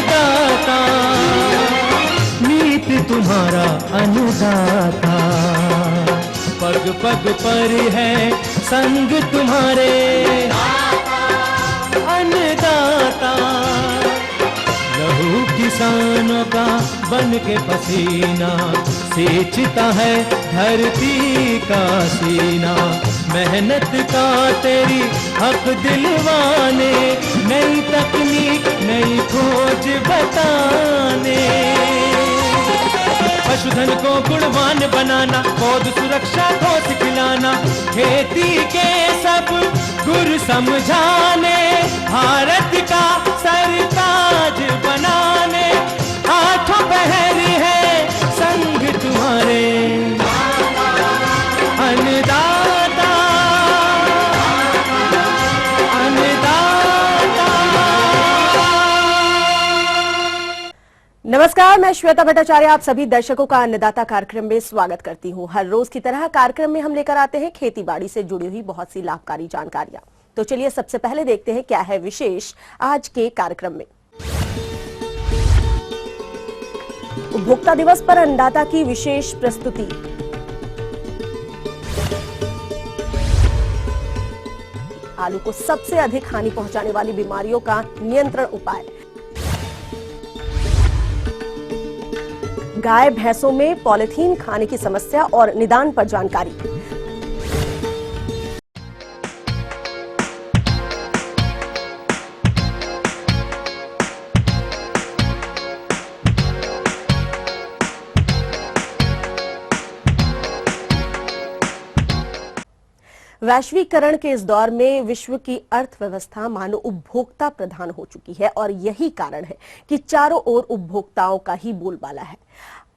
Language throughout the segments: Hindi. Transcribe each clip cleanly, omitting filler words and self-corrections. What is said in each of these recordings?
अन्नदाता, नीत तुम्हारा अन्नदाता, पग पग पर है संग तुम्हारे अन्नदाता। लहू किसानों का बन के पसीना सींचता है धरती का सीना। मेहनत का तेरी हक दिलवाने, नई तकनीक नई खोज बताने। पशुधन को गुणवान बनाना, पौध सुरक्षा को सिखलाना, खेती के सब गुर समझाने, भारत का सरताज बनाने। आठों पहर है संग तुम्हारे अन्नदाता, अन्नदाता। नमस्कार, मैं श्वेता भट्टाचार्य आप सभी दर्शकों का अन्नदाता कार्यक्रम में स्वागत करती हूं। हर रोज की तरह कार्यक्रम में हम लेकर आते हैं खेती बाड़ी से जुड़ी हुई बहुत सी लाभकारी जानकारियां। तो चलिए सबसे पहले देखते हैं क्या है विशेष आज के कार्यक्रम में। उपभोक्ता दिवस पर अन्नदाता की विशेष प्रस्तुति। आलू को सबसे अधिक हानि पहुंचाने वाली बीमारियों का नियंत्रण उपाय। गाय भैंसों में पॉलीथीन खाने की समस्या और निदान पर जानकारी। वैश्वीकरण के इस दौर में विश्व की अर्थव्यवस्था मानो उपभोक्ता प्रधान हो चुकी है और यही कारण है कि चारों ओर उपभोक्ताओं का ही बोलबाला है।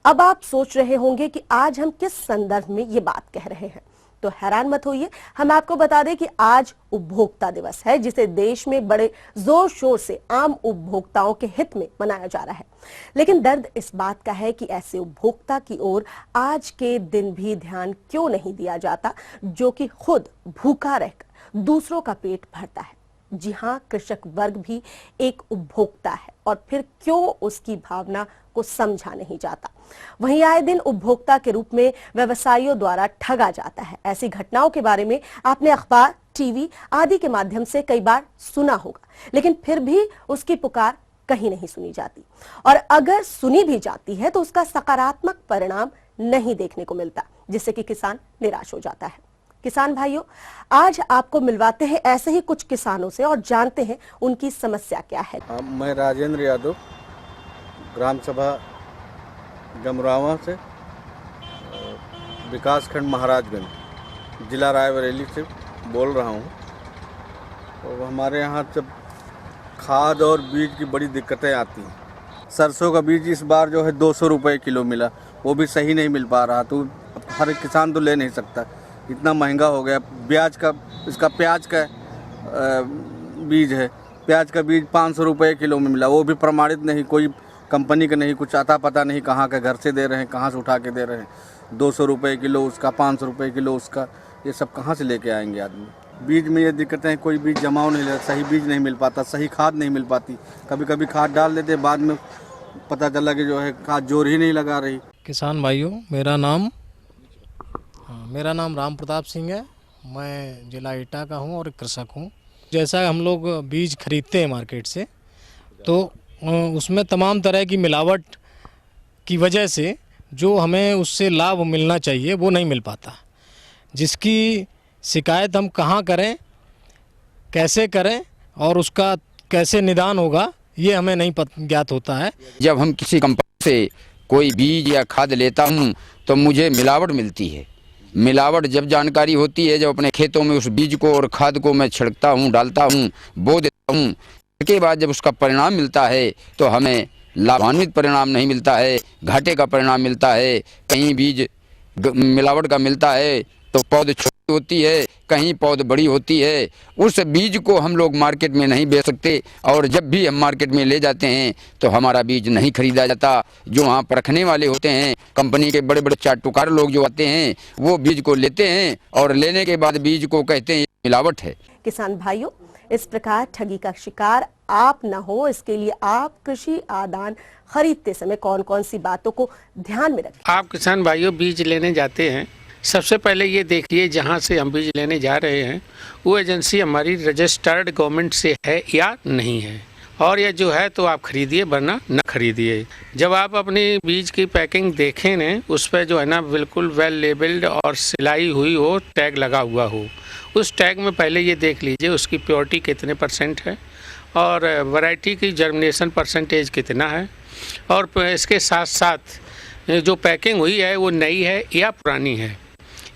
अब आप सोच रहे होंगे कि आज हम किस संदर्भ में ये बात कह रहे हैं, तो हैरान मत होइए, हम आपको बता दें कि आज उपभोक्ता दिवस है, जिसे देश में बड़े जोर शोर से आम उपभोक्ताओं के हित में मनाया जा रहा है। लेकिन दर्द इस बात का है कि ऐसे उपभोक्ता की ओर आज के दिन भी ध्यान क्यों नहीं दिया जाता, जो कि खुद भूखा रहकर दूसरों का पेट भरता है। जी हाँ, कृषक वर्ग भी एक उपभोक्ता है और फिर क्यों उसकी भावना को समझा नहीं जाता। वहीं आए दिन उपभोक्ता के रूप में व्यवसायियों द्वारा ठगा जाता है। ऐसी घटनाओं के बारे में आपने अखबार, टीवी आदि के माध्यम से कई बार सुना होगा, लेकिन फिर भी उसकी पुकार कहीं नहीं सुनी जाती, और अगर सुनी भी जाती है तो उसका सकारात्मक परिणाम नहीं देखने को मिलता, जिससे कि किसान निराश हो जाता है। किसान भाइयों, आज आपको मिलवाते हैं ऐसे ही कुछ किसानों से और जानते हैं उनकी समस्या क्या है। मैं राजेंद्र यादव, ग्राम सभा जमरावा से, विकासखंड महाराजगंज, जिला रायबरेली से बोल रहा हूँ। और हमारे यहाँ जब खाद और बीज की बड़ी दिक्कतें आती हैं। सरसों का बीज इस बार जो है 200 रुपये किलो मिला, वो भी सही नहीं मिल पा रहा, तो हर एक किसान तो ले नहीं सकता, इतना महंगा हो गया। ब्याज का, इसका प्याज का बीज है, प्याज का बीज 500 रुपये किलो में मिला, वो भी प्रमाणित नहीं, कोई कंपनी का नहीं, कुछ आता पता नहीं कहाँ का घर से दे रहे हैं, कहाँ से उठा के दे रहे हैं। 200 रुपये किलो उसका, 500 रुपये किलो उसका, ये सब कहाँ से लेके आएंगे आदमी। बीज में ये दिक्कतें हैं, कोई बीज जमाव नहीं लगता, सही बीज नहीं मिल पाता, सही खाद नहीं मिल पाती। कभी कभी खाद डाल देते, बाद में पता चला कि जो है खाद जोर ही नहीं लगा रही। किसान भाइयों, मेरा नाम राम प्रताप सिंह है। मैं जिला एटा का हूँ और कृषक हूँ। जैसा हम लोग बीज खरीदते हैं मार्केट से, तो उसमें तमाम तरह की मिलावट की वजह से जो हमें उससे लाभ मिलना चाहिए वो नहीं मिल पाता, जिसकी शिकायत हम कहाँ करें, कैसे करें और उसका कैसे निदान होगा, ये हमें नहीं ज्ञात होता है। जब हम किसी कंपनी से कोई बीज या खाद लेता हूँ तो मुझे मिलावट मिलती है। मिलावट जब जानकारी होती है, जब अपने खेतों में उस बीज को और खाद को मैं छिड़कता हूँ, डालता हूँ, बो देता हूँ, इसके बाद जब उसका परिणाम मिलता है तो हमें लाभान्वित परिणाम नहीं मिलता है, घाटे का परिणाम मिलता है। कहीं बीज मिलावट का मिलता है तो पौध छोटी होती है, कहीं पौध बड़ी होती है। उस बीज को हम लोग मार्केट में नहीं बेच सकते, और जब भी हम मार्केट में ले जाते हैं तो हमारा बीज नहीं खरीदा जाता। जो वहाँ परखने वाले होते हैं, कंपनी के बड़े बड़े चाटुकार लोग जो आते हैं, वो बीज को लेते हैं और लेने के बाद बीज को कहते हैं मिलावट है। किसान भाइयों, इस प्रकार ठगी का शिकार आप न हो, इसके लिए आप कृषि आदान खरीदते समय कौन कौन सी बातों को ध्यान में रखें। आप किसान भाइयों बीज लेने जाते हैं, सबसे पहले ये देखिए जहाँ से हम बीज लेने जा रहे हैं वो एजेंसी हमारी रजिस्टर्ड गवर्नमेंट से है या नहीं है, और यह जो है तो आप खरीदिए वरना न खरीदिए। जब आप अपनी बीज की पैकिंग देखें न, उस पर जो है ना बिल्कुल वेल लेबल्ड और सिलाई हुई हो, टैग लगा हुआ हो, उस टैग में पहले ये देख लीजिए उसकी प्योरिटी कितने % है और वैरायटी की जर्मिनेशन % कितना है, और इसके साथ साथ जो पैकिंग हुई है वो नई है या पुरानी है,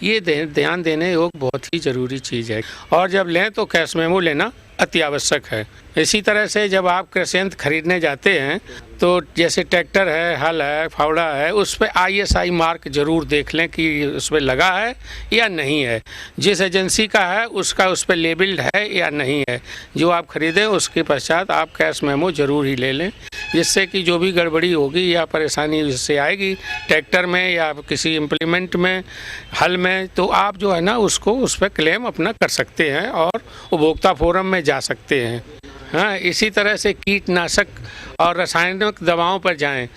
ये ध्यान देने योग बहुत ही ज़रूरी चीज़ है। और जब लें तो कैश मेमो लेना अति आवश्यक है। इसी तरह से जब आप कृषि यंत्र खरीदने जाते हैं तो जैसे ट्रैक्टर है, हल है, फावड़ा है, उस पर ISI मार्क ज़रूर देख लें कि उस पर लगा है या नहीं है, जिस एजेंसी का है उसका उस पर लेबल्ड है या नहीं है। जो आप खरीदें उसके पश्चात आप कैश मेमो ज़रूर ही ले लें, जिससे कि जो भी गड़बड़ी होगी या परेशानी उससे आएगी ट्रैक्टर में या किसी इम्प्लीमेंट में, हल में, तो आप जो है ना उसको उस पर क्लेम अपना कर सकते हैं और उपभोक्ता फोरम में जा सकते हैं। हाँ, इसी तरह से कीटनाशक और रासायनिक दवाओं पर जाएं,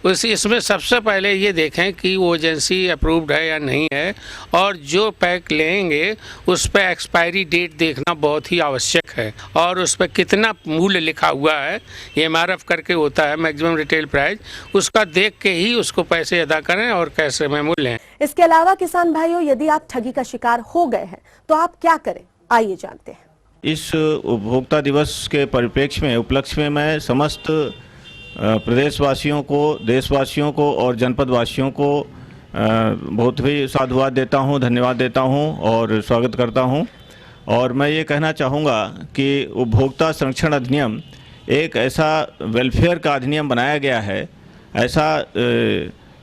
इसमें सबसे पहले ये देखें कि वो एजेंसी अप्रूव्ड है या नहीं है, और जो पैक लेंगे उस पर एक्सपायरी डेट देखना बहुत ही आवश्यक है, और उस पर कितना मूल्य लिखा हुआ है, ये MRF करके होता है, मैक्सिमम रिटेल प्राइस, उसका देख के ही उसको पैसे अदा करें और कैश मेमो लें। इसके अलावा किसान भाइयों, यदि आप ठगी का शिकार हो गए हैं तो आप क्या करें, आइए जानते हैं। इस उपभोक्ता दिवस के परिप्रेक्ष्य में, उपलक्ष्य में मैं समस्त प्रदेशवासियों को, देशवासियों को और जनपदवासियों को बहुत ही साधुवाद देता हूं, धन्यवाद देता हूं और स्वागत करता हूं। और मैं ये कहना चाहूँगा कि उपभोक्ता संरक्षण अधिनियम एक ऐसा वेलफेयर का अधिनियम बनाया गया है, ऐसा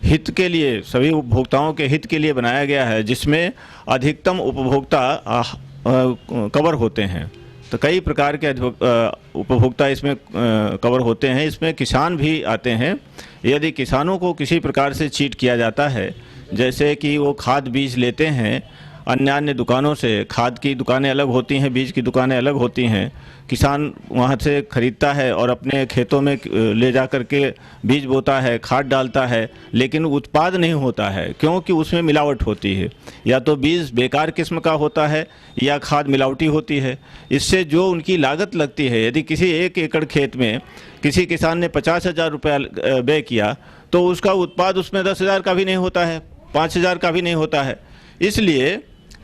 हित के लिए, सभी उपभोक्ताओं के हित के लिए बनाया गया है, जिसमें अधिकतम उपभोक्ता कवर होते हैं। तो कई प्रकार के उपभोक्ता इसमें कवर होते हैं, इसमें किसान भी आते हैं। यदि किसानों को किसी प्रकार से चीट किया जाता है, जैसे कि वो खाद बीज लेते हैं अन्य दुकानों से, खाद की दुकानें अलग होती हैं, बीज की दुकानें अलग होती हैं, किसान वहाँ से ख़रीदता है और अपने खेतों में ले जा कर के बीज बोता है, खाद डालता है, लेकिन उत्पाद नहीं होता है क्योंकि उसमें मिलावट होती है। या तो बीज बेकार किस्म का होता है या खाद मिलावटी होती है। इससे जो उनकी लागत लगती है, यदि किसी 1 एकड़ खेत में किसी किसान ने 50,000 रुपया व्यय किया तो उसका उत्पाद उसमें 10,000 का भी नहीं होता है, 5,000 का भी नहीं होता है। इसलिए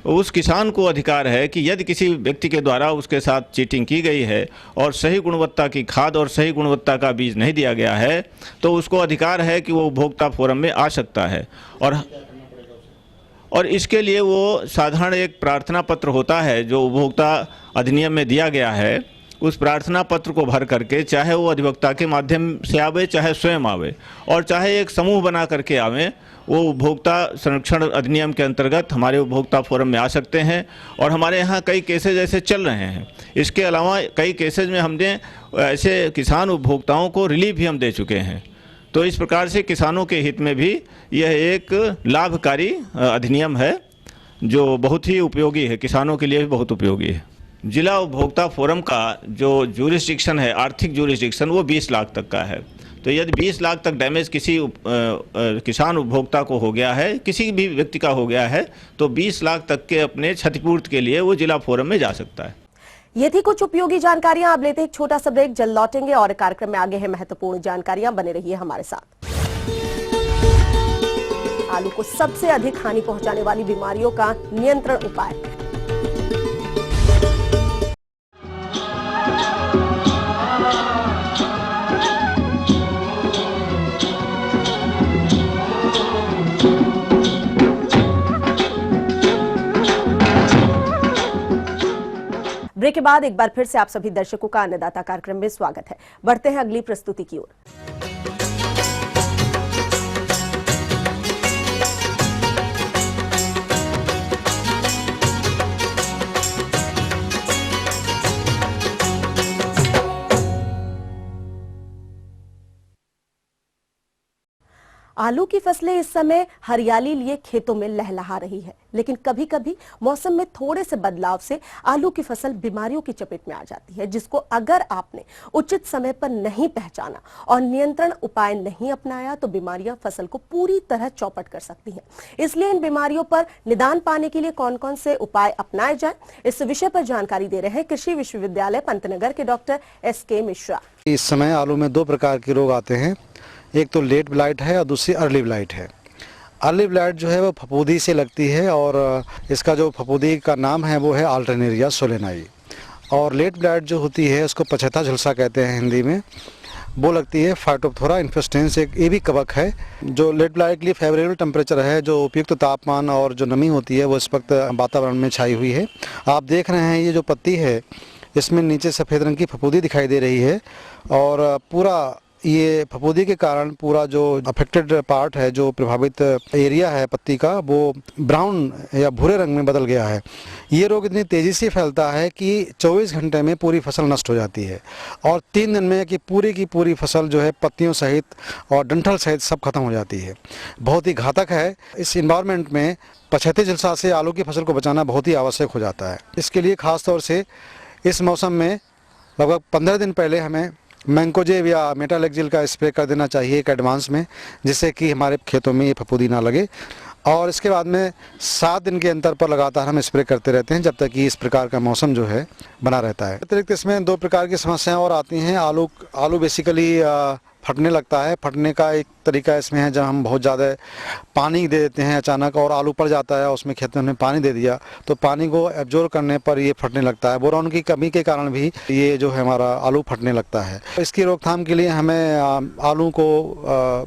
उस किसान को अधिकार है कि यदि किसी व्यक्ति के द्वारा उसके साथ चीटिंग की गई है और सही गुणवत्ता की खाद और सही गुणवत्ता का बीज नहीं दिया गया है, तो उसको अधिकार है कि वो उपभोक्ता फोरम में आ सकता है। और इसके लिए वो साधारण एक प्रार्थना पत्र होता है जो उपभोक्ता अधिनियम में दिया गया है। उस प्रार्थना पत्र को भर करके, चाहे वो अधिवक्ता के माध्यम से आवे, चाहे स्वयं आवे, और चाहे एक समूह बना करके आवे, वो उपभोक्ता संरक्षण अधिनियम के अंतर्गत हमारे उपभोक्ता फोरम में आ सकते हैं। और हमारे यहाँ कई केसेज ऐसे चल रहे हैं। इसके अलावा कई केसेज में हमने ऐसे किसान उपभोक्ताओं को रिलीफ भी हम दे चुके हैं। तो इस प्रकार से किसानों के हित में भी यह एक लाभकारी अधिनियम है जो बहुत ही उपयोगी है, किसानों के लिए भी बहुत उपयोगी है। जिला उपभोक्ता फोरम का जो ज्यूरिसडिक्शन है, आर्थिक ज्यूरिसडिक्शन, वो 20 लाख तक का है। तो यदि 20 लाख तक डैमेज किसी किसान उपभोक्ता को हो गया है, किसी भी व्यक्ति का हो गया है, तो 20 लाख तक के अपने क्षतिपूर्ति के लिए वो जिला फोरम में जा सकता है। ये थी कुछ उपयोगी जानकारियां। अब लेते हैं एक छोटा सा ब्रेक, जल्द लौटेंगे और कार्यक्रम में आगे है महत्वपूर्ण जानकारियां। बने रहिए हमारे साथ। आलू को सबसे अधिक हानि पहुंचाने वाली बीमारियों का नियंत्रण उपाय। ब्रेक के बाद एक बार फिर से आप सभी दर्शकों का अन्नदाता कार्यक्रम में स्वागत है। बढ़ते हैं अगली प्रस्तुति की ओर। आलू की फसलें इस समय हरियाली लिए खेतों में लहलहा रही है, लेकिन कभी कभी मौसम में थोड़े से बदलाव से आलू की फसल बीमारियों की चपेट में आ जाती है, जिसको अगर आपने उचित समय पर नहीं पहचाना और नियंत्रण उपाय नहीं अपनाया तो बीमारियां फसल को पूरी तरह चौपट कर सकती हैं। इसलिए इन बीमारियों पर निदान पाने के लिए कौन कौन से उपाय अपनाए जाएं, इस विषय पर जानकारी दे रहे हैं कृषि विश्वविद्यालय पंतनगर के डॉक्टर SK मिश्रा। इस समय आलू में दो प्रकार के रोग आते हैं, एक तो लेट ब्लाइट है और दूसरी अर्ली ब्लाइट है। अर्ली ब्लाइट जो है वो फफूंदी से लगती है और इसका जो फफूंदी का नाम है वो है अल्टरनेरिया सोलेनाई। और लेट ब्लाइट जो होती है उसको पछेता झुलसा कहते हैं हिंदी में, वो लगती है फाइटोप्थोरा इन्फेस्टेंस, एक ये भी कवक है। जो लेट ब्लाइट के लिए फेवरेबल टेम्परेचर है, जो उपयुक्त तापमान और जो नमी होती है वो इस वक्त वातावरण में छाई हुई है। आप देख रहे हैं ये जो पत्ती है इसमें नीचे सफ़ेद रंग की फफूंदी दिखाई दे रही है और पूरा ये फफूंदी के कारण पूरा जो अफेक्टेड पार्ट है, जो प्रभावित एरिया है पत्ती का, वो ब्राउन या भूरे रंग में बदल गया है। ये रोग इतनी तेज़ी से फैलता है कि 24 घंटे में पूरी फसल नष्ट हो जाती है और 3 दिन में कि पूरी की पूरी फसल जो है पत्तियों सहित और डंठल सहित सब खत्म हो जाती है। बहुत ही घातक है। इस इन्वायरमेंट में पछेते झुलसा से आलू की फसल को बचाना बहुत ही आवश्यक हो जाता है। इसके लिए ख़ास तौर से इस मौसम में लगभग 15 दिन पहले हमें मैंकोजेब या मेटालेक्जिल का स्प्रे कर देना चाहिए एक एडवांस में, जिससे कि हमारे खेतों में ये फफूंदी ना लगे। और इसके बाद में 7 दिन के अंतर पर लगातार हम स्प्रे करते रहते हैं जब तक कि इस प्रकार का मौसम जो है बना रहता है। अतिरिक्त इसमें 2 प्रकार की समस्याएं और आती हैं। आलू बेसिकली फटने लगता है। फटने का एक तरीका इसमें है जब हम बहुत ज़्यादा पानी दे देते हैं अचानक और आलू पड़ जाता है, उसमें खेत में हमने पानी दे दिया तो पानी को एब्जॉर्ब करने पर ये फटने लगता है। बोरॉन की कमी के कारण भी ये जो है हमारा आलू फटने लगता है। इसकी रोकथाम के लिए हमें आलू को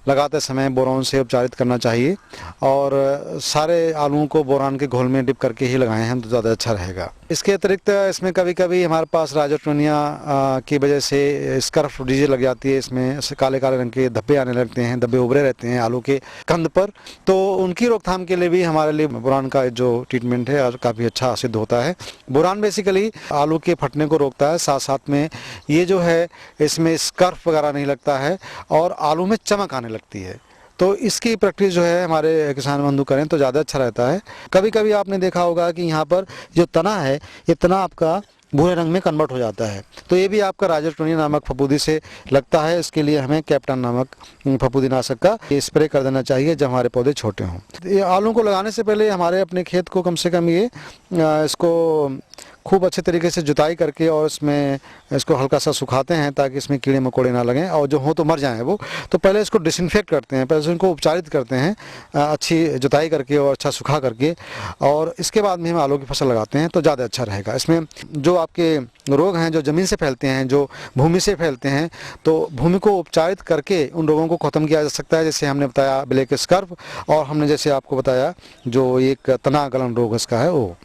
लगाते समय बोरॉन से उपचारित करना चाहिए और सारे आलूओं को बोरॉन के घोल में डिप करके ही लगाएं हम तो ज़्यादा अच्छा रहेगा। इसके अतिरिक्त इसमें कभी कभी हमारे पास राइजोटोनिया की वजह से स्कर्फ डिजीज लग जाती है। इसमें काले काले रंग के धब्बे आने लगते हैं, धब्बे उभरे रहते हैं आलू के कंद पर, तो उनकी रोकथाम के लिए भी हमारे लिए बोरान का जो ट्रीटमेंट है काफ़ी अच्छा सिद्ध होता है। बोरान बेसिकली आलू के फटने को रोकता है, साथ साथ में ये जो है इसमें स्कर्फ वगैरह नहीं लगता है और आलू में चमक आने लगती है। तो इसकी प्रैक्टिस जो है हमारे किसान बंधु करें तो ज़्यादा अच्छा रहता है। कभी कभी आपने देखा होगा कि यहाँ पर जो तना है ये तना आपका भूरे रंग में कन्वर्ट हो जाता है, तो ये भी आपका राइजोटोनिया नामक फफूंदी से लगता है। इसके लिए हमें कैप्टन नामक फफूंदीनाशक का स्प्रे कर देना चाहिए जब हमारे पौधे छोटे हों। ये आलू को लगाने से पहले हमारे अपने खेत को कम से कम इसको खूब अच्छे तरीके से जुताई करके और इसमें इसको हल्का सा सुखाते हैं ताकि इसमें कीड़े मकोड़े ना लगें और जो हो तो मर जाएं वो। तो पहले इसको डिसइंफेक्ट करते हैं, पहले इनको उपचारित करते हैं अच्छी जुताई करके और अच्छा सुखा करके, और इसके बाद में हम आलू की फसल लगाते हैं तो ज़्यादा अच्छा रहेगा। इसमें जो आपके रोग हैं जो ज़मीन से फैलते हैं, जो भूमि से फैलते हैं, तो भूमि को उपचारित करके उन रोगों को ख़त्म किया जा सकता है। जैसे हमने बताया ब्लैक स्कर्फ, और हमने जैसे आपको बताया जो एक तना गलन रोग इसका है वो।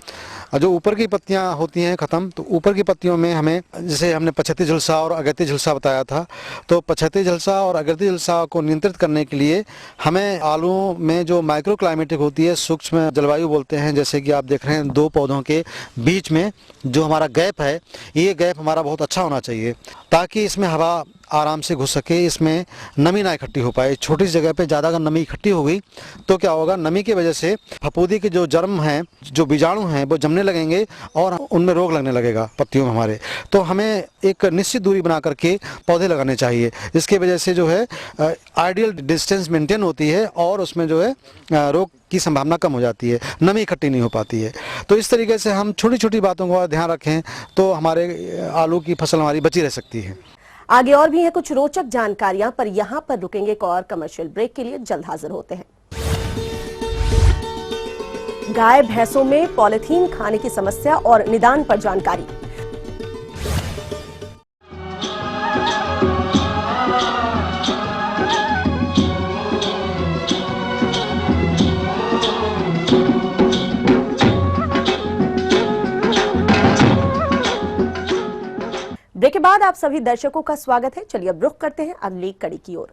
जो ऊपर की पत्तियां होती हैं ख़त्म, तो ऊपर की पत्तियों में हमें जैसे हमने पछेती झुलसा और अगैती झुलसा बताया था, तो पछेती झुलसा और अगैती झुलसा को नियंत्रित करने के लिए हमें आलू में जो माइक्रो क्लाइमेटिक होती है, सूक्ष्म जलवायु बोलते हैं, जैसे कि आप देख रहे हैं 2 पौधों के बीच में जो हमारा गैप है, ये गैप हमारा बहुत अच्छा होना चाहिए ताकि इसमें हवा आराम से घुस सके, इसमें नमी ना इकट्ठी हो पाए। छोटी सी जगह पे ज़्यादा अगर नमी इकट्ठी हो गई तो क्या होगा, नमी की वजह से फफूंदी के जो जर्म हैं, जो बीजाणु हैं, वो जमने लगेंगे और उनमें रोग लगने लगेगा पत्तियों में हमारे। तो हमें एक निश्चित दूरी बना करके पौधे लगाने चाहिए, जिसकी वजह से जो है आइडियल डिस्टेंस मेंटेन होती है और उसमें जो है रोग की संभावना कम हो जाती है, नमी इकट्ठी नहीं हो पाती है। तो इस तरीके से हम छोटी छोटी बातों का ध्यान रखें तो हमारे आलू की फसल हमारी बची रह सकती है। आगे और भी है कुछ रोचक जानकारियां, पर यहां पर रुकेंगे एक और कमर्शियल ब्रेक के लिए। जल्द हाजिर होते हैं। गाय भैंसों में पॉलिथीन खाने की समस्या और निदान पर जानकारी। ब्रेक के बाद आप सभी दर्शकों का स्वागत है। चलिए अब रुख करते हैं अगली कड़ी की ओर।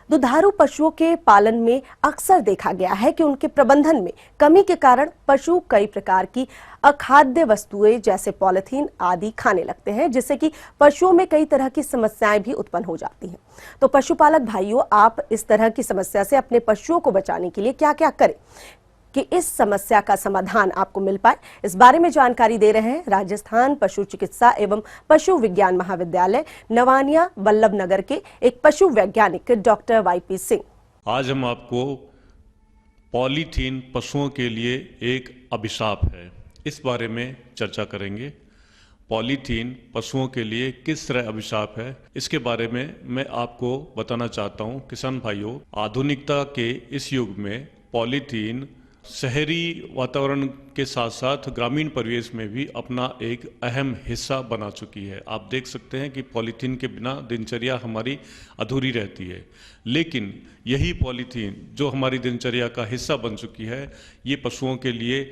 दुधारू पशुओं के पालन में अक्सर देखा गया है कि उनके प्रबंधन में कमी के कारण पशु कई प्रकार की अखाद्य वस्तुएं जैसे पॉलिथीन आदि खाने लगते हैं, जिससे कि पशुओं में कई तरह की समस्याएं भी उत्पन्न हो जाती हैं। तो पशुपालक भाइयों, आप इस तरह की समस्या से अपने पशुओं को बचाने के लिए क्या क्या करें कि इस समस्या का समाधान आपको मिल पाए, इस बारे में जानकारी दे रहे हैं राजस्थान पशु चिकित्सा एवं पशु विज्ञान महाविद्यालय नवानिया वल्लभ नगर के एक पशु वैज्ञानिक डॉक्टर वाईपी सिंह। आज हम आपको पॉलीथीन पशुओं के लिए एक अभिशाप है, इस बारे में चर्चा करेंगे। पॉलीथीन पशुओं के लिए किस तरह अभिशाप है, इसके बारे में मैं आपको बताना चाहता हूं। किसान भाइयों, आधुनिकता के इस युग में पॉलीथीन शहरी वातावरण के साथ साथ ग्रामीण परिवेश में भी अपना एक अहम हिस्सा बना चुकी है। आप देख सकते हैं कि पॉलीथीन के बिना दिनचर्या हमारी अधूरी रहती है, लेकिन यही पॉलीथीन जो हमारी दिनचर्या का हिस्सा बन चुकी है, ये पशुओं के लिए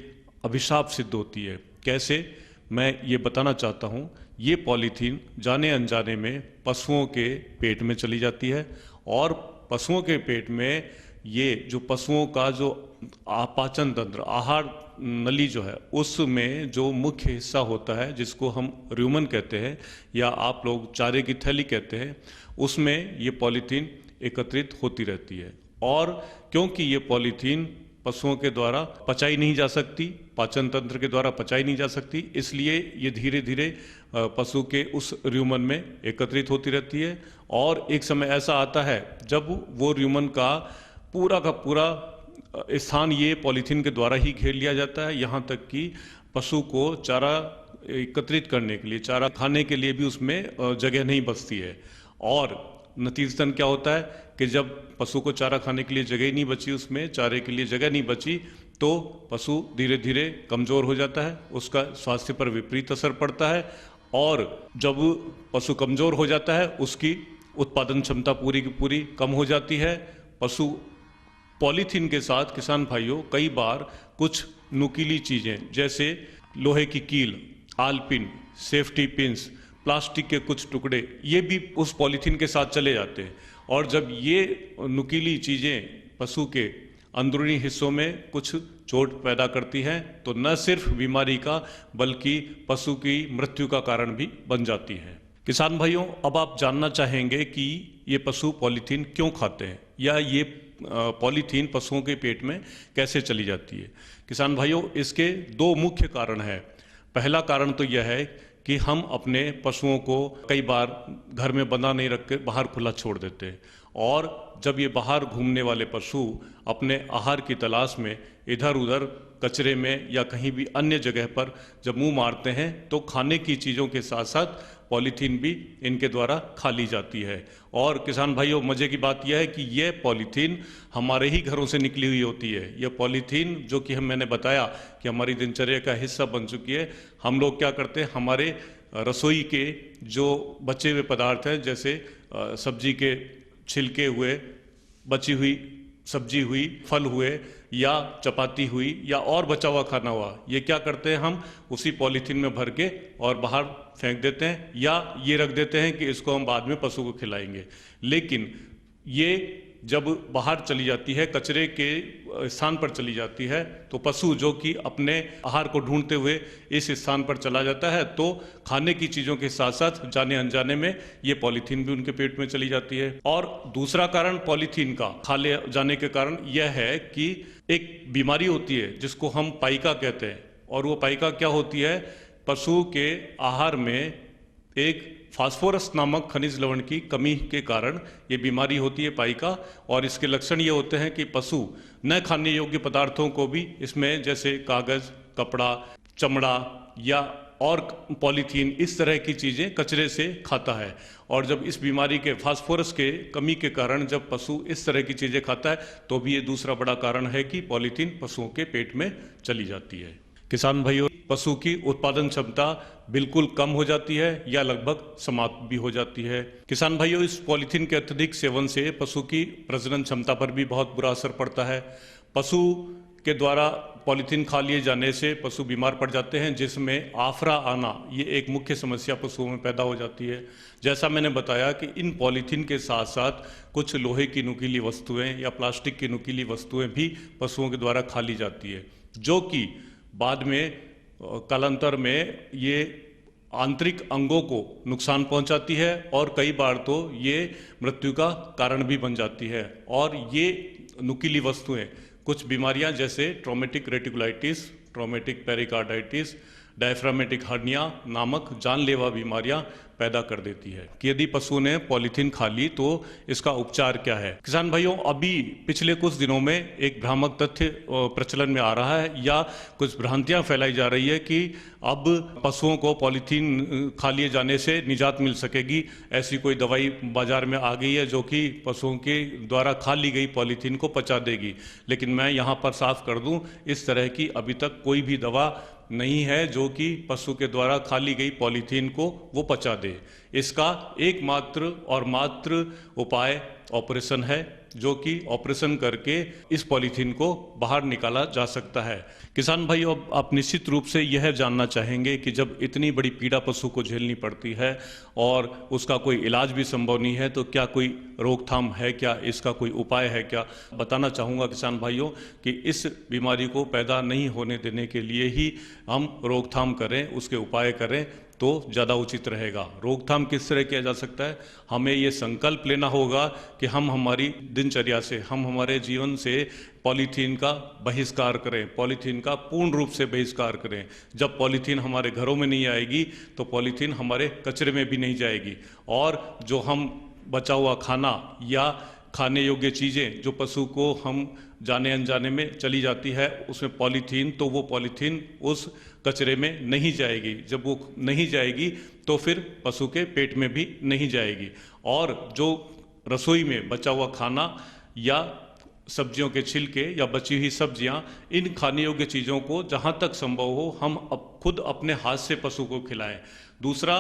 अभिशाप सिद्ध होती है। कैसे, मैं ये बताना चाहता हूँ। ये पॉलीथीन जाने अनजाने में पशुओं के पेट में चली जाती है और पशुओं के पेट में ये जो पशुओं का जो पाचन तंत्र, आहार नली जो है, उसमें जो मुख्य हिस्सा होता है जिसको हम र्यूमन कहते हैं या आप लोग चारे की थैली कहते हैं, उसमें ये पॉलीथीन एकत्रित होती रहती है। और क्योंकि ये पॉलीथीन पशुओं के द्वारा पचाई नहीं जा सकती, पाचन तंत्र के द्वारा पचाई नहीं जा सकती, इसलिए ये धीरे धीरे पशु के उस र्यूमन में एकत्रित होती रहती है। और एक समय ऐसा आता है जब वो र्यूमन का पूरा स्थान ये पॉलीथीन के द्वारा ही घेर लिया जाता है, यहाँ तक कि पशु को चारा एकत्रित करने के लिए, चारा खाने के लिए भी उसमें जगह नहीं बचती है। और नतीजतन क्या होता है कि जब पशु को चारा खाने के लिए जगह ही नहीं बची, उसमें चारे के लिए जगह नहीं बची, तो पशु धीरे धीरे कमज़ोर हो जाता है, उसका स्वास्थ्य पर विपरीत असर पड़ता है। और जब पशु कमज़ोर हो जाता है, उसकी उत्पादन क्षमता पूरी की पूरी कम हो जाती है। पशु पॉलीथीन के साथ, किसान भाइयों, कई बार कुछ नुकीली चीज़ें जैसे लोहे की कील, आलपिन, सेफ्टी पिंस, प्लास्टिक के कुछ टुकड़े, ये भी उस पॉलीथीन के साथ चले जाते हैं। और जब ये नुकीली चीज़ें पशु के अंदरूनी हिस्सों में कुछ चोट पैदा करती हैं, तो न सिर्फ बीमारी का बल्कि पशु की मृत्यु का कारण भी बन जाती है। किसान भाइयों, अब आप जानना चाहेंगे कि ये पशु पॉलीथीन क्यों खाते हैं या ये पॉलीथीन पशुओं के पेट में कैसे चली जाती है। किसान भाइयों, इसके दो मुख्य कारण हैं। पहला कारण तो यह है कि हम अपने पशुओं को कई बार घर में बंधा नहीं रख के बाहर खुला छोड़ देते हैं, और जब ये बाहर घूमने वाले पशु अपने आहार की तलाश में इधर उधर कचरे में या कहीं भी अन्य जगह पर जब मुंह मारते हैं, तो खाने की चीज़ों के साथ साथ पॉलीथीन भी इनके द्वारा खा ली जाती है। और किसान भाइयों, मज़े की बात यह है कि यह पॉलीथीन हमारे ही घरों से निकली हुई होती है। यह पॉलीथीन जो कि मैंने बताया कि हमारी दिनचर्या का हिस्सा बन चुकी है। हम लोग क्या करते हैं, हमारे रसोई के जो बचे हुए पदार्थ हैं, जैसे सब्जी के छिलके हुए, बची हुई सब्जी हुई, फल हुए या चपाती हुई या और बचा हुआ खाना हुआ, ये क्या करते हैं, हम उसी पॉलीथीन में भर के और बाहर फेंक देते हैं या ये रख देते हैं कि इसको हम बाद में पशु को खिलाएंगे। लेकिन ये जब बाहर चली जाती है, कचरे के स्थान पर चली जाती है, तो पशु जो कि अपने आहार को ढूंढते हुए इस स्थान पर चला जाता है, तो खाने की चीज़ों के साथ साथ जाने अनजाने में ये पॉलीथीन भी उनके पेट में चली जाती है। और दूसरा कारण पॉलीथीन का खा ले जाने के कारण यह है कि एक बीमारी होती है जिसको हम पाइका कहते हैं। और वो पाइका क्या होती है, पशु के आहार में एक फास्फोरस नामक खनिज लवण की कमी के कारण ये बीमारी होती है, पाइका। और इसके लक्षण ये होते हैं कि पशु न खाने योग्य पदार्थों को भी इसमें, जैसे कागज़, कपड़ा, चमड़ा या और पॉलीथीन, इस तरह की चीज़ें कचरे से खाता है। और जब इस बीमारी के फास्फोरस के कमी के कारण जब पशु इस तरह की चीज़ें खाता है, तो भी ये दूसरा बड़ा कारण है कि पॉलीथीन पशुओं के पेट में चली जाती है। किसान भाइयों, पशु की उत्पादन क्षमता बिल्कुल कम हो जाती है या लगभग समाप्त भी हो जाती है। किसान भाइयों, इस पॉलीथीन के अत्यधिक सेवन से पशु की प्रजनन क्षमता पर भी बहुत बुरा असर पड़ता है। पशु के द्वारा पॉलीथीन खा लिए जाने से पशु बीमार पड़ जाते हैं, जिसमें आफरा आना ये एक मुख्य समस्या पशुओं में पैदा हो जाती है। जैसा मैंने बताया कि इन पॉलीथीन के साथ साथ कुछ लोहे की नुकीली वस्तुएं या प्लास्टिक की नुकीली वस्तुएं भी पशुओं के द्वारा खा ली जाती है, जो कि बाद में कालांतर में ये आंतरिक अंगों को नुकसान पहुंचाती है और कई बार तो ये मृत्यु का कारण भी बन जाती है। और ये नुकीली वस्तुएं कुछ बीमारियां जैसे traumatic reticulitis, traumatic pericarditis, diaphragmatic hernia नामक जानलेवा बीमारियां पैदा कर देती है। कि यदि पशु ने पॉलीथीन खा ली तो इसका उपचार क्या है। किसान भाइयों, अभी पिछले कुछ दिनों में एक भ्रामक तथ्य प्रचलन में आ रहा है या कुछ भ्रांतियां फैलाई जा रही है कि अब पशुओं को पॉलीथीन खा लिए जाने से निजात मिल सकेगी। ऐसी कोई दवाई बाजार में आ गई है जो कि पशुओं के द्वारा खा ली गई पॉलीथीन को पचा देगी। लेकिन मैं यहाँ पर साफ कर दूं, इस तरह की अभी तक कोई भी दवा नहीं है जो कि पशु के द्वारा खा ली गई पॉलीथीन को वो पचा दे। इसका एकमात्र और मात्र उपाय ऑपरेशन है, जो कि ऑपरेशन करके इस पॉलीथीन को बाहर निकाला जा सकता है। किसान भाई, अब आप निश्चित रूप से यह जानना चाहेंगे कि जब इतनी बड़ी पीड़ा पशु को झेलनी पड़ती है और उसका कोई इलाज भी संभव नहीं है, तो क्या कोई रोकथाम है, क्या इसका कोई उपाय है क्या? बताना चाहूँगा किसान भाइयों कि इस बीमारी को पैदा नहीं होने देने के लिए ही हम रोकथाम करें, उसके उपाय करें तो ज़्यादा उचित रहेगा। रोकथाम किस तरह किया जा सकता है? हमें ये संकल्प लेना होगा कि हम हमारी दिनचर्या से, हम हमारे जीवन से पॉलीथीन का बहिष्कार करें, पॉलीथीन का पूर्ण रूप से बहिष्कार करें। जब पॉलीथीन हमारे घरों में नहीं आएगी तो पॉलीथीन हमारे कचरे में भी नहीं जाएगी। और जो हम बचा हुआ खाना या खाने योग्य चीज़ें जो पशु को हम जाने अनजाने में चली जाती है उसमें पॉलीथीन, तो वो पॉलीथीन उस कचरे में नहीं जाएगी। जब वो नहीं जाएगी तो फिर पशु के पेट में भी नहीं जाएगी। और जो रसोई में बचा हुआ खाना या सब्जियों के छिलके या बची हुई सब्जियां, इन खाने योग्य चीज़ों को जहां तक संभव हो हम खुद अपने हाथ से पशु को खिलाएं। दूसरा,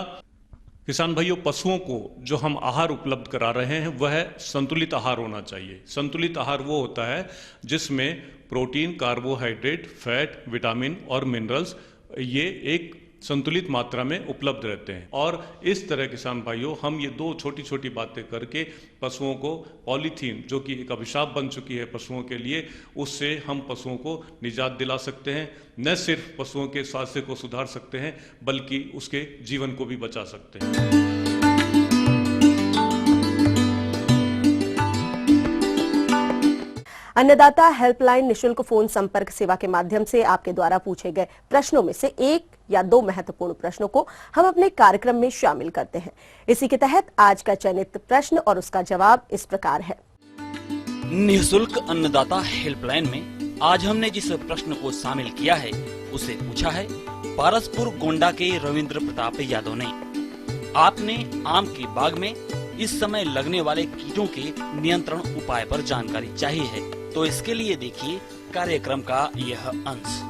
किसान भाइयों, पशुओं को जो हम आहार उपलब्ध करा रहे हैं वह संतुलित आहार होना चाहिए। संतुलित आहार वो होता है जिसमें प्रोटीन, कार्बोहाइड्रेट, फैट, विटामिन और मिनरल्स ये एक संतुलित मात्रा में उपलब्ध रहते हैं। और इस तरह किसान भाइयों, हम ये दो छोटी छोटी बातें करके पशुओं को पॉलीथीन, जो कि एक अभिशाप बन चुकी है पशुओं के लिए, उससे हम पशुओं को निजात दिला सकते हैं। न सिर्फ पशुओं के स्वास्थ्य को सुधार सकते हैं बल्कि उसके जीवन को भी बचा सकते हैं। अन्नदाता हेल्पलाइन निशुल्क फोन संपर्क सेवा के माध्यम से आपके द्वारा पूछे गए प्रश्नों में से एक या दो महत्वपूर्ण प्रश्नों को हम अपने कार्यक्रम में शामिल करते हैं। इसी के तहत आज का चयनित प्रश्न और उसका जवाब इस प्रकार है। निःशुल्क अन्नदाता हेल्पलाइन में आज हमने जिस प्रश्न को शामिल किया है उसे पूछा है पारसपुर गोंडा के रविंद्र प्रताप यादव ने। आपने आम के बाग में इस समय लगने वाले कीटों के नियंत्रण उपाय पर जानकारी चाहिए है, तो इसके लिए देखिए कार्यक्रम का यह अंश।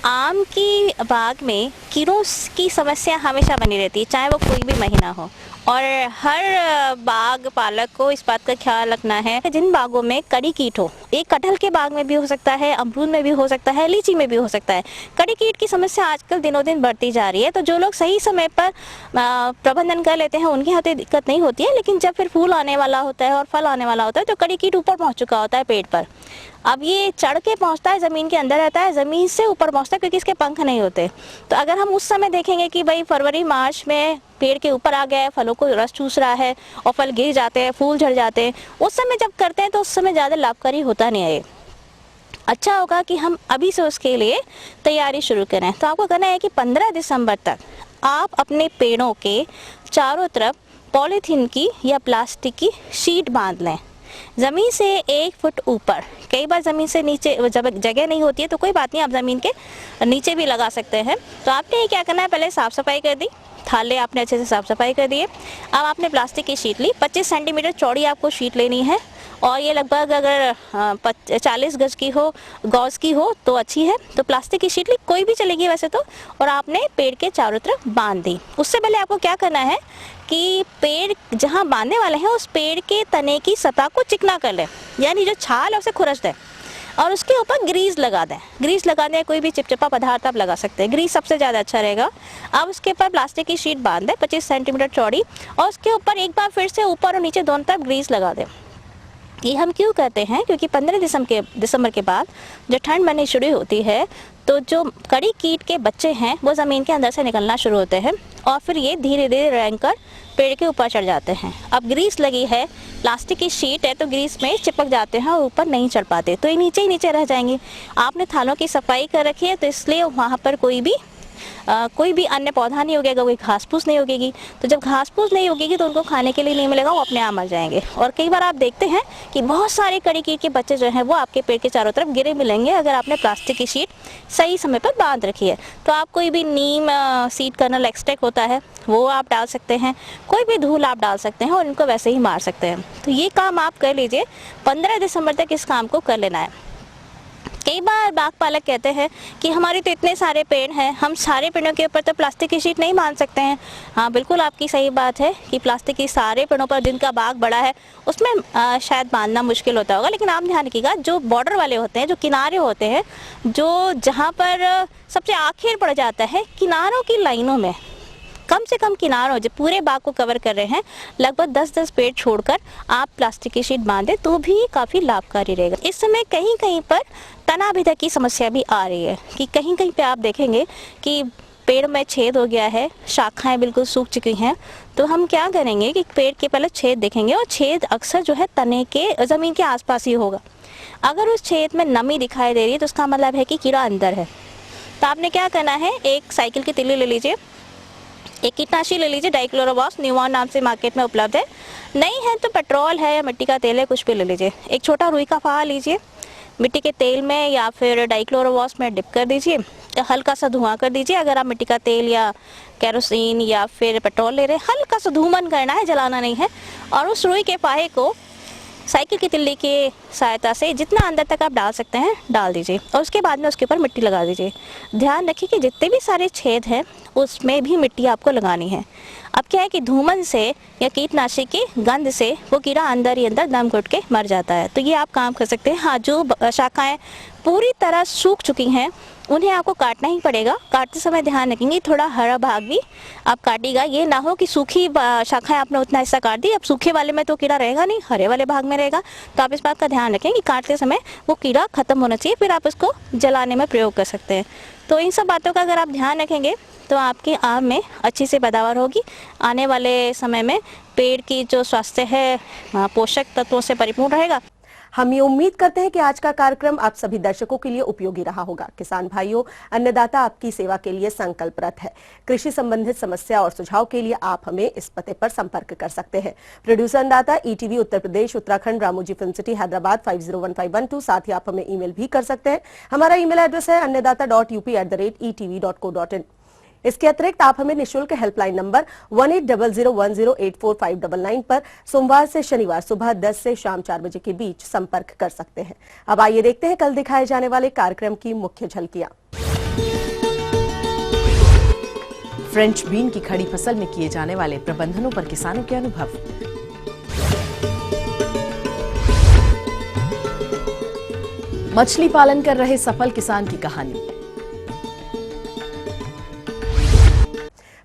आम की बाग में कीड़ों की समस्या हमेशा बनी रहती है, चाहे वो कोई भी महीना हो। और हर बाग पालक को इस बात का ख्याल रखना है कि जिन बागों में कड़ी कीट हो, एक कटहल के बाग में भी हो सकता है, अमरूद में भी हो सकता है, लीची में भी हो सकता है। कड़ी कीट की समस्या आजकल दिनों दिन बढ़ती जा रही है, तो जो लोग सही समय पर प्रबंधन कर लेते हैं उनके हाथ दिक्कत नहीं होती है। लेकिन जब फिर फूल आने वाला होता है और फल आने वाला होता है तो कड़ी कीट ऊपर पहुँच चुका होता है पेड़ पर। अब ये चढ़ के पहुंचता है, ज़मीन के अंदर रहता है, ज़मीन से ऊपर पहुंचता है क्योंकि इसके पंख नहीं होते। तो अगर हम उस समय देखेंगे कि भाई फरवरी मार्च में पेड़ के ऊपर आ गया है, फलों को रस चूस रहा है और फल गिर जाते हैं, फूल झड़ जाते हैं, उस समय जब करते हैं तो उस समय ज़्यादा लाभकारी होता नहीं है। अच्छा होगा कि हम अभी से उसके लिए तैयारी शुरू करें। तो आपको करना है कि 15 दिसंबर तक आप अपने पेड़ों के चारों तरफ पॉलीथीन की या प्लास्टिक की शीट बांध लें, ज़मीन से 1 फुट ऊपर। कई बार ज़मीन से नीचे जब जगह नहीं होती है तो कोई बात नहीं, आप ज़मीन के नीचे भी लगा सकते हैं। तो आपने क्या करना है, पहले साफ़ सफाई कर दी, थाले आपने अच्छे से साफ़ सफाई कर दिए। अब आपने प्लास्टिक की शीट ली, 25 सेंटीमीटर चौड़ी आपको शीट लेनी है और ये लगभग अगर 40 गज की हो, गॉज की हो तो अच्छी है। तो प्लास्टिक की शीट ली, कोई भी चलेगी वैसे तो, और आपने पेड़ के चारों तरफ बांध दी। उससे पहले आपको क्या करना है कि पेड़ जहाँ बांधने वाले हैं उस पेड़ के तने की सतह को चिकना कर ले, यानी जो छाल है उसे खुरच दे। और उसके ऊपर ग्रीस लगा दें। ग्रीस लगा दें, कोई भी चिपचिपा पदार्थ आप लगा सकते हैं, ग्रीस सबसे ज़्यादा अच्छा रहेगा। अब उसके ऊपर प्लास्टिक की शीट बांध दें 25 सेंटीमीटर चौड़ी, और उसके ऊपर एक बार फिर से ऊपर और नीचे दोनों तरफ ग्रीस लगा दें। ये हम क्यों करते हैं? क्योंकि 15 दिसंबर के बाद जो ठंड बढ़नी शुरू होती है तो जो कड़ी कीट के बच्चे हैं वो ज़मीन के अंदर से निकलना शुरू होते हैं और फिर ये धीरे धीरे रेंगकर पेड़ के ऊपर चढ़ जाते हैं। अब ग्रीस लगी है, प्लास्टिक की शीट है, तो ग्रीस में चिपक जाते हैं और ऊपर नहीं चढ़ पाते, तो ये नीचे ही नीचे रह जाएंगे। आपने थालों की सफाई कर रखी है तो इसलिए वहाँ पर कोई भी अन्य पौधा नहीं उगेगा, कोई घास फूस नहीं उगेगी। तो जब घास फूस नहीं उगेगी तो उनको खाने के लिए नहीं मिलेगा, वो अपने आप मर जाएंगे। और कई बार आप देखते हैं कि बहुत सारे कड़ी कीट के बच्चे जो हैं वो आपके पेड़ के चारों तरफ गिरे मिलेंगे अगर आपने प्लास्टिक की शीट सही समय पर बांध रखी है। तो आप कोई भी नीम सीड कर्नल एक्सट्रैक्ट होता है वो आप डाल सकते हैं, कोई भी धूल आप डाल सकते हैं और इनको वैसे ही मार सकते हैं। तो ये काम आप कर लीजिए, 15 दिसंबर तक इस काम को कर लेना है। कई बार बाग पालक कहते हैं कि हमारे तो इतने सारे पेड़ हैं, हम सारे पेड़ों के ऊपर तो प्लास्टिक की शीट नहीं बांध सकते हैं। हाँ, बिल्कुल आपकी सही बात है कि प्लास्टिक की सारे पेड़ों पर जिनका बाग बड़ा है उसमें शायद बांधना मुश्किल होता होगा, लेकिन आप ध्यान रखिएगा जो बॉर्डर वाले होते हैं, जो किनारे होते हैं, जो जहाँ पर सबसे आखिर पड़ जाता है, किनारों की लाइनों में कम से कम किनारों जो पूरे बाग को कवर कर रहे हैं लगभग 10-10 पेड़ छोड़कर आप प्लास्टिक की शीट बांधें तो भी काफ़ी लाभकारी रहेगा। इस समय कहीं कहीं पर तना विधा की समस्या भी आ रही है कि कहीं कहीं पे आप देखेंगे कि पेड़ में छेद हो गया है, शाखाएं बिल्कुल सूख चुकी हैं। तो हम क्या करेंगे कि पेड़ के पहले छेद देखेंगे और छेद अक्सर जो है तने के ज़मीन के आसपास ही होगा। अगर उस छेद में नमी दिखाई दे रही है तो उसका मतलब है कि कीड़ा अंदर है। तो आपने क्या करना है, एक साइकिल की तिल्ली ले लीजिए, एक कीटनाशी ले लीजिए, डाइक्लोरोवॉस न्यूमॉन नाम से मार्केट में उपलब्ध है, नहीं है तो पेट्रोल है या मिट्टी का तेल है, कुछ भी ले लीजिए। एक छोटा रुई का फहा लीजिए, मिट्टी के तेल में या फिर डाइक्लोरोवॉस में डिप कर दीजिए, हल्का सा धुआं कर दीजिए। अगर आप मिट्टी का तेल या केरोसिन या फिर पेट्रोल ले रहे हैं, हल्का सा धूमन करना है, जलाना नहीं है। और उस रुई के फाहे को साइकिल की तिल्ली की सहायता से जितना अंदर तक आप डाल सकते हैं डाल दीजिए और उसके बाद में उसके ऊपर मिट्टी लगा दीजिए। ध्यान रखिए कि जितने भी सारे छेद हैं उसमें भी मिट्टी आपको लगानी है। अब क्या है कि धूमन से या कीटनाशी की गंध से वो कीड़ा अंदर ही अंदर दम घुट के मर जाता है। तो ये आप काम कर सकते हैं। हाँ, जो शाखाएं पूरी तरह सूख चुकी हैं उन्हें आपको काटना ही पड़ेगा। काटते समय ध्यान रखेंगे थोड़ा हरा भाग भी आप काटिएगा, ये ना हो कि सूखी शाखाएं आपने उतना हिस्सा काट दी, अब सूखे वाले में तो कीड़ा रहेगा नहीं, हरे वाले भाग में रहेगा। तो आप इस बात का ध्यान रखें कि काटते समय वो कीड़ा खत्म होना चाहिए, फिर आप इसको जलाने में प्रयोग कर सकते हैं। तो इन सब बातों का अगर आप ध्यान रखेंगे तो आपके आम में अच्छी सी पैदावार होगी। आने वाले समय में पेड़ की जो स्वास्थ्य है पोषक तत्वों से परिपूर्ण रहेगा। हम ये उम्मीद करते हैं कि आज का कार्यक्रम आप सभी दर्शकों के लिए उपयोगी रहा होगा। किसान भाइयों, अन्नदाता आपकी सेवा के लिए संकल्परत है। कृषि संबंधित समस्या और सुझाव के लिए आप हमें इस पते पर संपर्क कर सकते हैं। प्रोड्यूसर अन्नदाता, ETV Uttar Pradesh Uttarakhand, Ramoji film city Hyderabad 501512। साथ ही आप हमें ईमेल भी कर सकते हैं। हमारा ईमेल एड्रेस है annadata.up@etv.co.in। इसके अतिरिक्त आप हमें निःशुल्क हेल्पलाइन नंबर 180010845999 पर सोमवार से शनिवार सुबह 10 से शाम 4 बजे के बीच संपर्क कर सकते हैं। अब आइए देखते हैं कल दिखाए जाने वाले कार्यक्रम की मुख्य झलकियां। फ्रेंच बीन की खड़ी फसल में किए जाने वाले प्रबंधनों पर किसानों के अनुभव। मछली पालन कर रहे सफल किसान की कहानी।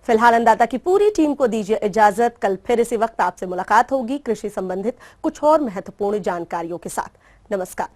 फिलहाल अन्नदाता की पूरी टीम को दीजिए इजाजत। कल फिर इसी वक्त आपसे मुलाकात होगी कृषि संबंधित कुछ और महत्वपूर्ण जानकारियों के साथ। नमस्कार।